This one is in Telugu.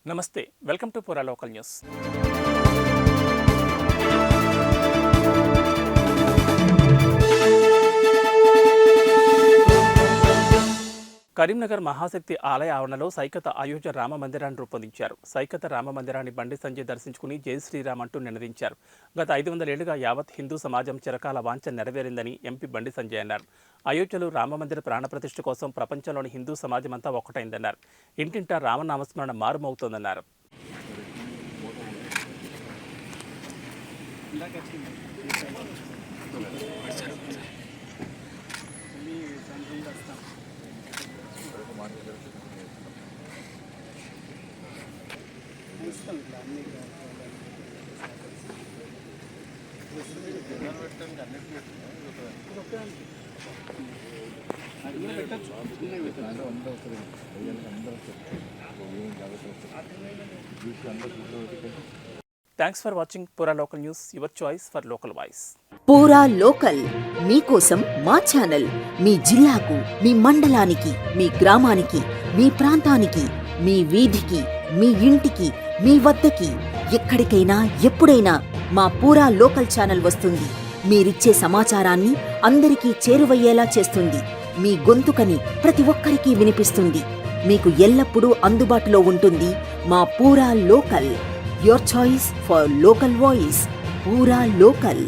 నమస్తే, వెల్కమ్ టు పూరా లోకల్ న్యూస్. కరీంనగర్ మహాశక్తి ఆలయ ఆవరణలో సైకత అయోధ్య రామ మందిరాన్ని రూపొందించారు. సైకత రామ మందిరాన్ని బండి సంజయ్ దర్శించుకుని జై శ్రీరామ్ అంటూ నినదించారు. గత 500 ఏళ్లుగా యావత్ హిందూ సమాజం చిరకాల వాంఛ నెరవేరిందని ఎంపీ బండి సంజయ్ అన్నారు. అయోధ్యలో రామమందిర ప్రాణప్రతిష్ఠ కోసం ప్రపంచంలోని హిందూ సమాజం అంతా ఒక్కటైందన్నారు. ఇంటింటా రామనామస్మరణ మారుమవుతోందన్నారు. థ్యాంక్స్ ఫర్ వాచింగ్ పూరా local news, your choice for local voice. పూరా లోకల్ మీకోసం మా ఛానల్. మీ జిల్లాకు, మీ మండలానికి, మీ గ్రామానికి, మీ ప్రాంతానికి, మీ వీధికి, మీ ఇంటికి, మీ వద్దకి, ఎక్కడికైనా ఎప్పుడైనా మా పూరా లోకల్ ఛానల్ వస్తుంది. మీరిచ్చే సమాచారాన్ని అందరికీ చేరువయ్యేలా చేస్తుంది. మీ గొంతుకని ప్రతి ఒక్కరికి వినిపిస్తుంది. మీకు ఎల్లప్పుడూ అందుబాటులో ఉంటుంది మా పూరా local. Your choice for local voice. పూరా లోకల్.